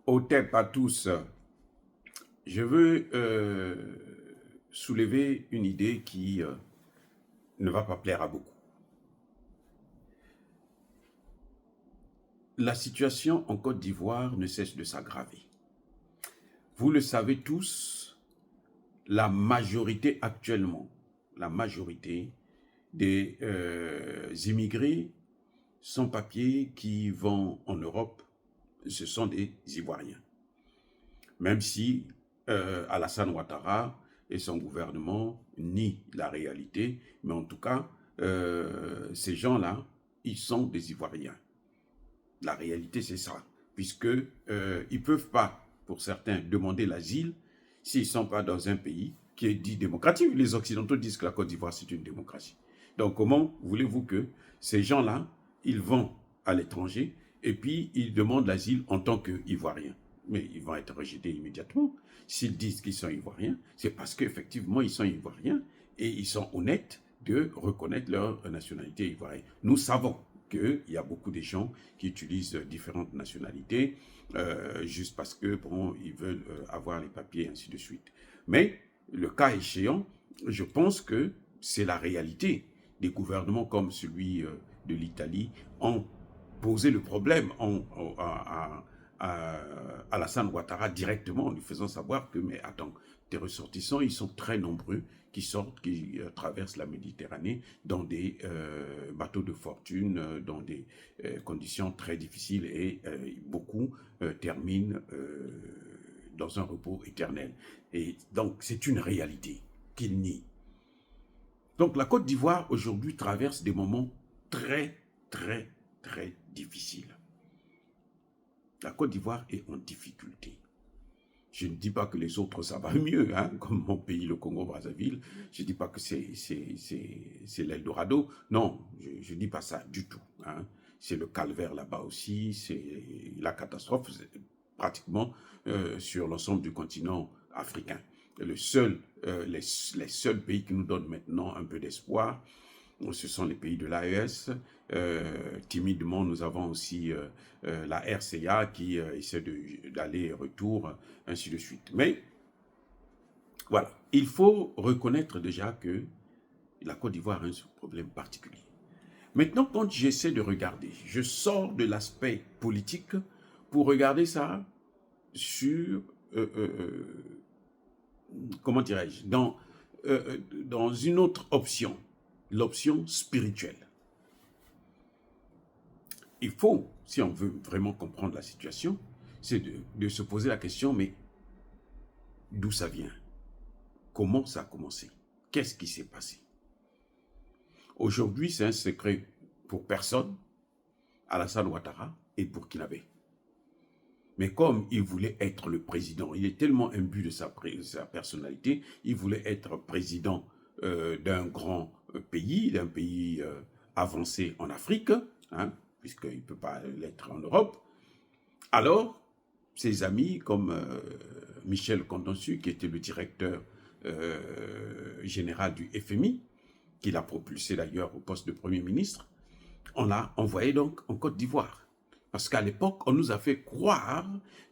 Otep à tous. Je veux soulever une idée qui ne va pas plaire à beaucoup. La situation en Côte d'Ivoire ne cesse de s'aggraver. Vous le savez tous, la majorité actuellement, la majorité des immigrés sans papier qui vont en Europe, ce sont des Ivoiriens. Même si Alassane Ouattara et son gouvernement nient la réalité, mais en tout cas, ces gens-là, ils sont des Ivoiriens. La réalité, c'est ça, puisque ils peuvent pas, pour certains, demander l'asile s'ils ne sont pas dans un pays qui est dit démocratique. Les Occidentaux disent que la Côte d'Ivoire, c'est une démocratie. Donc, comment voulez-vous que ces gens-là, ils vont à l'étranger et puis ils demandent l'asile en tant qu'Ivoiriens? Mais ils vont être rejetés immédiatement. S'ils disent qu'ils sont Ivoiriens, c'est parce qu'effectivement, ils sont Ivoiriens et ils sont honnêtes de reconnaître leur nationalité ivoirienne. Nous savons qu'il y a beaucoup de gens qui utilisent différentes nationalités juste parce que bon, ils veulent avoir les papiers et ainsi de suite. Mais le cas échéant, je pense que c'est la réalité. Des gouvernements comme celui de l'Italie ont posé le problème à Alassane Ouattara directement en lui faisant savoir que, mais attends, tes ressortissants, ils sont très nombreux qui sortent, qui traversent la Méditerranée dans des bateaux de fortune, dans des conditions très difficiles et beaucoup terminent dans un repos éternel. Et donc, c'est une réalité qu'il nie. Donc, la Côte d'Ivoire, aujourd'hui, traverse des moments très, très, très difficiles. La Côte d'Ivoire est en difficulté. Je ne dis pas que les autres, ça va mieux, hein, comme mon pays, le Congo-Brazzaville. Je ne dis pas que c'est l'Eldorado. Non, je ne dis pas ça du tout. Hein. C'est le calvaire là-bas aussi, c'est la catastrophe pratiquement sur l'ensemble du continent africain. Les seuls pays qui nous donnent maintenant un peu d'espoir, ce sont les pays de l'AES. Timidement, nous avons aussi la RCA qui essaie d'aller et retour, ainsi de suite. Mais voilà, il faut reconnaître déjà que la Côte d'Ivoire a un problème particulier. Maintenant, quand j'essaie de regarder, je sors de l'aspect politique pour regarder ça sur, comment dirais-je, dans une autre option, l'option spirituelle. Il faut, si on veut vraiment comprendre la situation, c'est de se poser la question, mais d'où ça vient? Comment ça a commencé? Qu'est-ce qui s'est passé? Aujourd'hui, c'est un secret pour personne, Alassane Ouattara et Burkinabé. Mais comme il voulait être le président, il est tellement imbu de sa personnalité, il voulait être président d'un grand pays, d'un pays avancé en Afrique, hein, puisqu'il ne peut pas l'être en Europe. Alors, ses amis comme Michel Condonsu, qui était le directeur général du FMI, qui l'a propulsé d'ailleurs au poste de Premier ministre, on l'a envoyé donc en Côte d'Ivoire. Parce qu'à l'époque, on nous a fait croire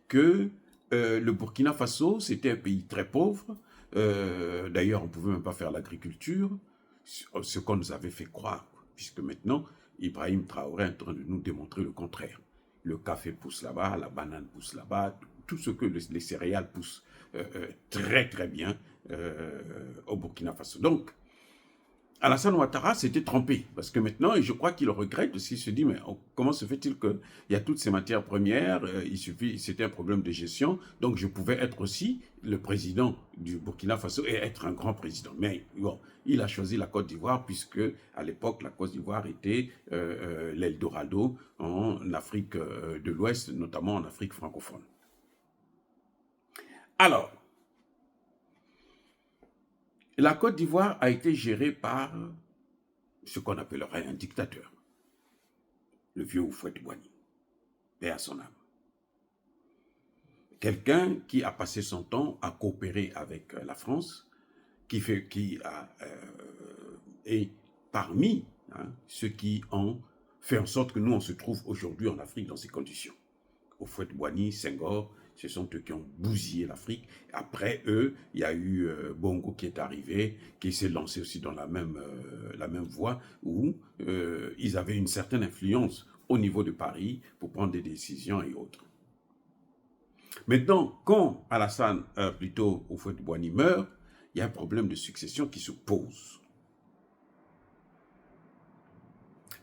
que le Burkina Faso, c'était un pays très pauvre. D'ailleurs, on ne pouvait même pas faire l'agriculture, ce qu'on nous avait fait croire. Puisque maintenant, Ibrahim Traoré est en train de nous démontrer le contraire. Le café pousse là-bas, la banane pousse là-bas, tout ce que les céréales poussent très très bien au Burkina Faso. Donc, Alassane Ouattara s'était trompé, parce que maintenant, et je crois qu'il regrette, parce qu'il se dit, mais comment se fait-il qu'il y a toutes ces matières premières, c'était un problème de gestion, donc je pouvais être aussi le président du Burkina Faso et être un grand président. Mais bon, il a choisi la Côte d'Ivoire, puisque à l'époque, la Côte d'Ivoire était l'Eldorado en Afrique de l'Ouest, notamment en Afrique francophone. Alors, la Côte d'Ivoire a été gérée par ce qu'on appellerait un dictateur, le vieux Houphouët-Boigny, paix à son âme. Quelqu'un qui a passé son temps à coopérer avec la France, est parmi ceux qui ont fait en sorte que nous, on se trouve aujourd'hui en Afrique dans ces conditions. Houphouët-Boigny, Senghor, ce sont eux qui ont bousillé l'Afrique. Après eux, il y a eu Bongo qui est arrivé, qui s'est lancé aussi dans la même voie, où ils avaient une certaine influence au niveau de Paris pour prendre des décisions et autres. Maintenant, quand Alassane, plutôt Houphouët-Boigny meurt, il y a un problème de succession qui se pose.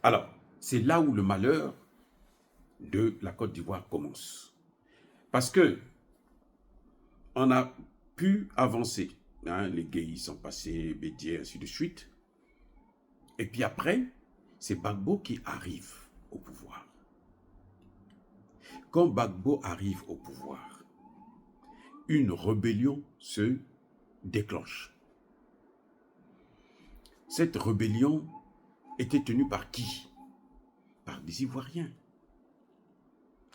Alors, c'est là où le malheur de la Côte d'Ivoire commence. Parce que on a pu avancer. Hein, les Guèye sont passés, Bédié, ainsi de suite. Et puis après, c'est Gbagbo qui arrive au pouvoir. Quand Gbagbo arrive au pouvoir, une rébellion se déclenche. Cette rébellion était tenue par qui? Par des Ivoiriens.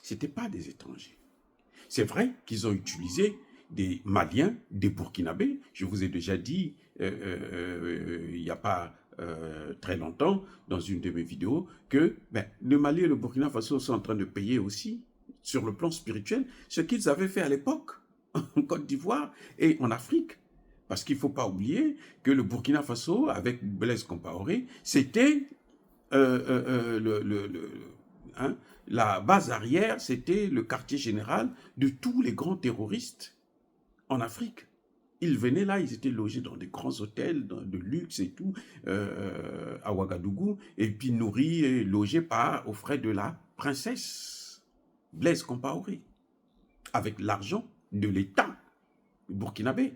Ce n'étaient pas des étrangers. C'est vrai qu'ils ont utilisé des Maliens, des Burkinabés. Je vous ai déjà dit, il n'y a pas très longtemps, dans une de mes vidéos, que le Mali et le Burkina Faso sont en train de payer aussi, sur le plan spirituel, ce qu'ils avaient fait à l'époque, en Côte d'Ivoire et en Afrique. Parce qu'il ne faut pas oublier que le Burkina Faso, avec Blaise Compaoré, c'était la base arrière, c'était le quartier général de tous les grands terroristes en Afrique. Ils venaient là, ils étaient logés dans des grands hôtels de luxe et tout, à Ouagadougou, et puis nourris et logés aux frais de la princesse Blaise Compaoré, avec l'argent de l'État burkinabé.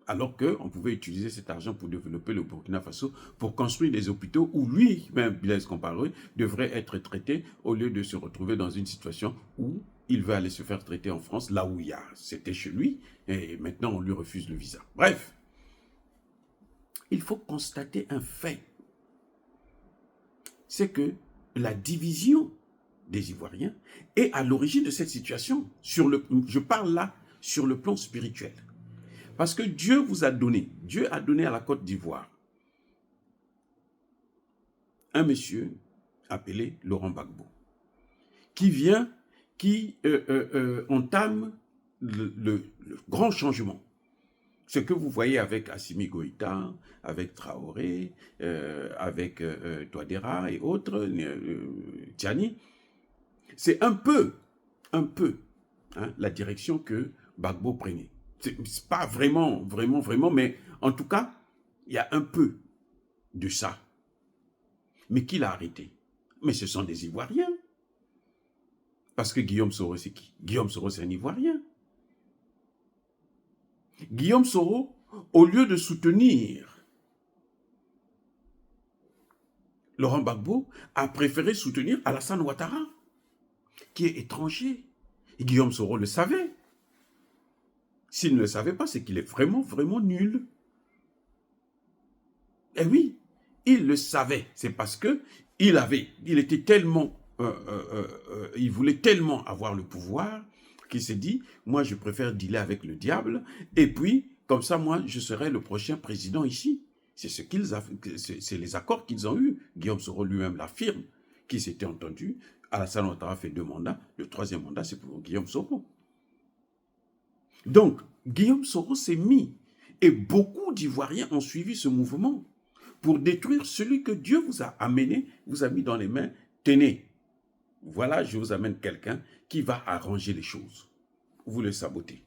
Alors qu'on pouvait utiliser cet argent pour développer le Burkina Faso, pour construire des hôpitaux où lui-même, Blaise Compaoré, devrait être traité au lieu de se retrouver dans une situation où il veut aller se faire traiter en France, là où c'était chez lui, et maintenant on lui refuse le visa. Bref, il faut constater un fait. C'est que la division des Ivoiriens est à l'origine de cette situation. Je parle là sur le plan spirituel. Parce que Dieu a donné à la Côte d'Ivoire un monsieur appelé Laurent Gbagbo, qui entame le grand changement. Ce que vous voyez avec Assimi Goïta, avec Traoré, avec Touadéra et autres, Tiani, c'est un peu la direction que Gbagbo prenait. C'est pas vraiment, mais en tout cas, il y a un peu de ça. Mais qui l'a arrêté? Mais ce sont des Ivoiriens. Parce que Guillaume Soro, c'est qui? Guillaume Soro, c'est un Ivoirien. Guillaume Soro, au lieu de soutenir Laurent Gbagbo, a préféré soutenir Alassane Ouattara, qui est étranger. Et Guillaume Soro le savait. S'il ne le savait pas, c'est qu'il est vraiment, vraiment nul. Eh oui, il le savait. C'est parce que il était tellement, il voulait tellement avoir le pouvoir qu'il s'est dit, moi je préfère dealer avec le diable, et puis comme ça, moi je serai le prochain président ici. C'est les accords qu'ils ont eus. Guillaume Soro lui-même l'affirme, qui s'était entendu. Alassane Ouattara fait 2 mandats. Le 3e mandat, c'est pour Guillaume Soro. Donc, Guillaume Soro s'est mis, et beaucoup d'Ivoiriens ont suivi ce mouvement pour détruire celui que Dieu vous a amené, vous a mis dans les mains. Tenez, voilà, je vous amène quelqu'un qui va arranger les choses. Vous le sabotez.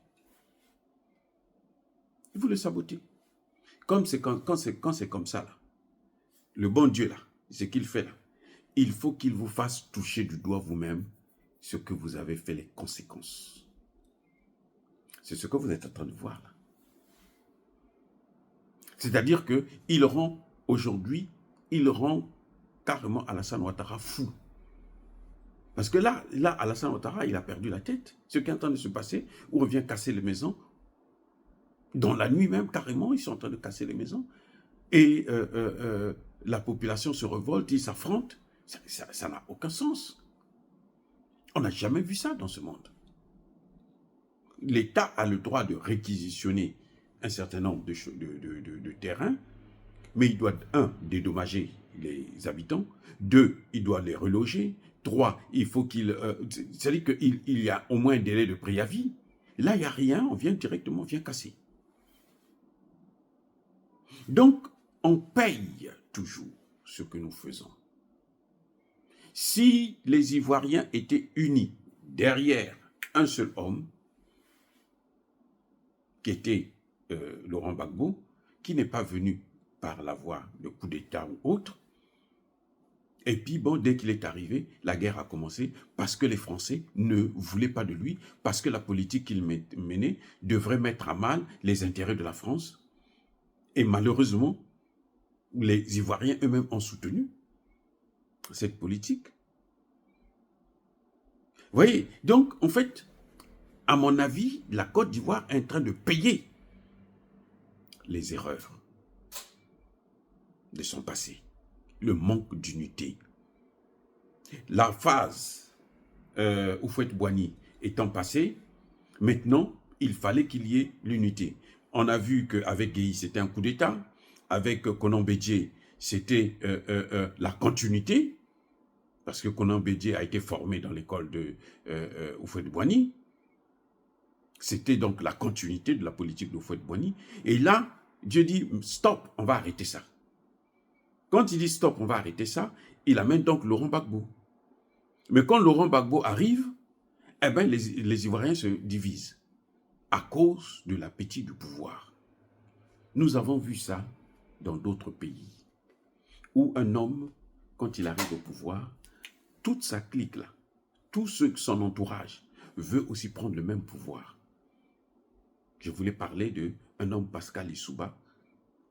Vous le sabotez. Quand c'est comme ça, là, le bon Dieu, là, ce qu'il fait là, il faut qu'il vous fasse toucher du doigt vous-même ce que vous avez fait, les conséquences. C'est ce que vous êtes en train de voir là. C'est-à-dire qu'il rend carrément Alassane Ouattara fou. Parce que là, Alassane Ouattara, il a perdu la tête. Ce qui est en train de se passer, où on vient casser les maisons, dans la nuit même, carrément, ils sont en train de casser les maisons. Et la population se révolte, ils s'affrontent. Ça n'a aucun sens. On n'a jamais vu ça dans ce monde. L'État a le droit de réquisitionner un certain nombre de terrains, mais il doit, 1, dédommager les habitants, 2, il doit les reloger, droit, il faut qu'il... c'est-à-dire qu'il y a au moins un délai de préavis. Là, il n'y a rien, on vient directement, on vient casser. Donc, on paye toujours ce que nous faisons. Si les Ivoiriens étaient unis derrière un seul homme, qui était Laurent Gbagbo, qui n'est pas venu par la voie de coup d'État ou autre, et puis, bon, dès qu'il est arrivé, la guerre a commencé parce que les Français ne voulaient pas de lui, parce que la politique qu'il menait devrait mettre à mal les intérêts de la France. Et malheureusement, les Ivoiriens eux-mêmes ont soutenu cette politique. Vous voyez, donc, en fait, à mon avis, la Côte d'Ivoire est en train de payer les erreurs de son passé. Le manque d'unité. La phase Houphouët-Boigny étant passée, maintenant, il fallait qu'il y ait l'unité. On a vu qu'avec Gueye, c'était un coup d'État. Avec Konan Bédié, c'était la continuité, parce que Konan Bédié a été formé dans l'école de Houphouët-Boigny. C'était donc la continuité de la politique de Houphouët-Boigny. Et là, Dieu dit, stop, on va arrêter ça. Quand il dit stop, on va arrêter ça, il amène donc Laurent Gbagbo. Mais quand Laurent Gbagbo arrive, eh ben les Ivoiriens se divisent à cause de l'appétit du pouvoir. Nous avons vu ça dans d'autres pays, où un homme, quand il arrive au pouvoir, toute sa clique là, tous ceux de son entourage, veut aussi prendre le même pouvoir. Je voulais parler d'un homme, Pascal Lissouba,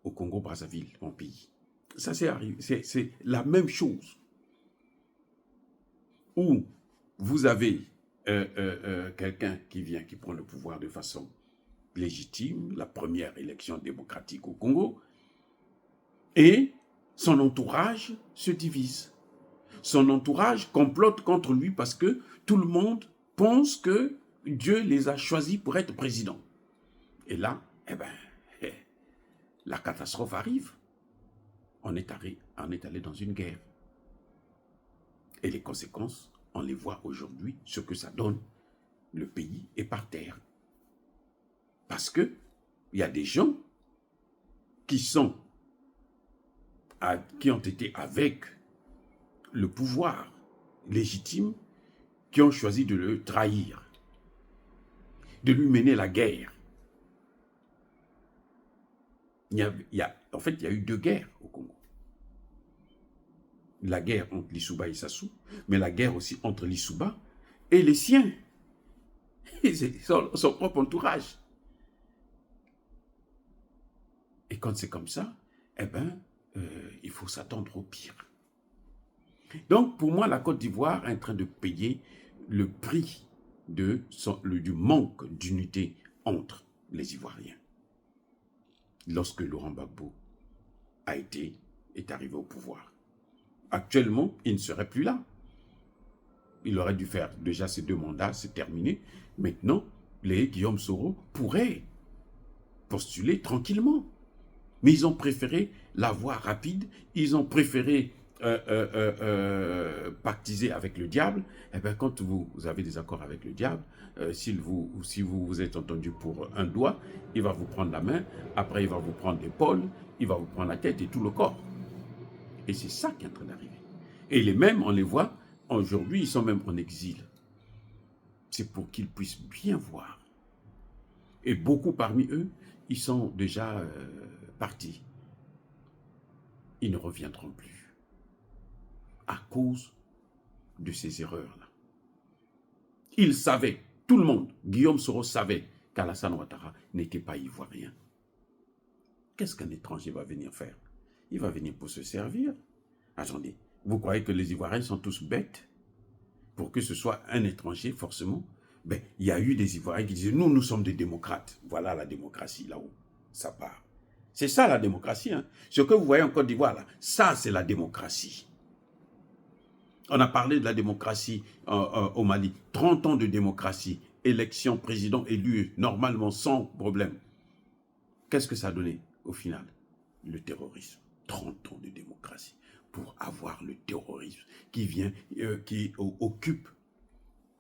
au Congo-Brazzaville, mon pays. Ça c'est arrivé, c'est la même chose. Où vous avez quelqu'un qui vient, qui prend le pouvoir de façon légitime, la première élection démocratique au Congo, et son entourage se divise. Son entourage complote contre lui parce que tout le monde pense que Dieu les a choisis pour être président. Et là, la catastrophe arrive. On est allé dans une guerre. Et les conséquences, on les voit aujourd'hui, ce que ça donne. Le pays est par terre. Parce que il y a des gens qui ont été avec le pouvoir légitime, qui ont choisi de le trahir, de lui mener la guerre. En fait, il y a eu 2 guerres au Congo. La guerre entre Lissouba et Sassou, mais la guerre aussi entre Lissouba et les siens, son propre entourage. Et quand c'est comme ça, il faut s'attendre au pire. Donc, pour moi, la Côte d'Ivoire est en train de payer le prix du manque d'unité entre les Ivoiriens. Lorsque Laurent Gbagbo est arrivé au pouvoir. Actuellement, il ne serait plus là. Il aurait dû faire déjà ses 2 mandats, c'est terminé. Maintenant, les Guillaume Soro pourraient postuler tranquillement. Mais ils ont préféré la voie rapide, ils ont préféré pactiser avec le diable. Eh bien, quand vous avez des accords avec le diable, si vous vous êtes entendu pour un doigt, il va vous prendre la main, après il va vous prendre l'épaule, il va vous prendre la tête et tout le corps. Et c'est ça qui est en train d'arriver. Et les mêmes, on les voit, aujourd'hui, ils sont même en exil. C'est pour qu'ils puissent bien voir. Et beaucoup parmi eux, ils sont déjà partis. Ils ne reviendront plus. À cause de ces erreurs-là. Ils savaient, tout le monde, Guillaume Soro savait qu'Alassane Ouattara n'était pas ivoirien. Qu'est-ce qu'un étranger va venir faire? Il va venir pour se servir. Attendez, vous croyez que les Ivoiriens sont tous bêtes? Pour que ce soit un étranger, forcément? Ben, il y a eu des Ivoiriens qui disaient, nous sommes des démocrates. Voilà la démocratie, là-haut. Ça part. C'est ça la démocratie. Hein. Ce que vous voyez en Côte d'Ivoire, là, ça c'est la démocratie. On a parlé de la démocratie au Mali. 30 ans de démocratie. Élection, président élu, normalement, sans problème. Qu'est-ce que ça a donné au final? Le terrorisme. 30 ans de démocratie. pour avoir le terrorisme qui occupe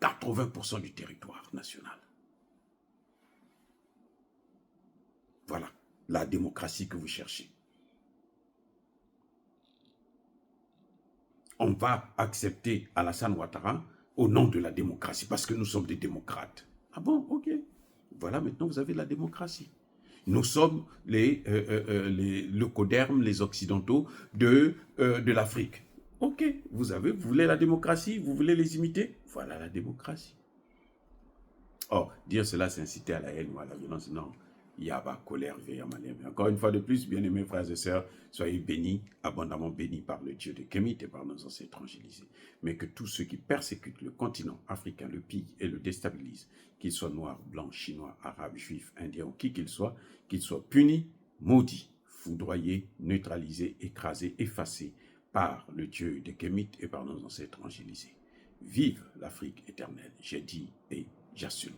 80% du territoire national. Voilà la démocratie que vous cherchez. On va accepter Alassane Ouattara au nom de la démocratie, parce que nous sommes des démocrates. Ah bon, ok. Voilà, maintenant vous avez la démocratie. Nous sommes le coderme, les occidentaux de l'Afrique. Ok, vous voulez la démocratie, vous voulez les imiter? Voilà la démocratie. Or, dire cela, c'est inciter à la haine ou à la violence. Non, Yaba, colère, veillement. Encore une fois de plus, bien-aimés frères et sœurs, soyez bénis, abondamment bénis par le Dieu de Kémit et par nos ancêtres angélisés. Mais que tous ceux qui persécutent le continent africain, le pillent et le déstabilisent, qu'ils soient noirs, blancs, chinois, arabes, juifs, indiens ou qui qu'ils soient punis, maudits, foudroyés, neutralisés, écrasés, effacés par le Dieu de Kémit et par nos ancêtres angélisés. Vive l'Afrique éternelle, j'ai dit et j'assume.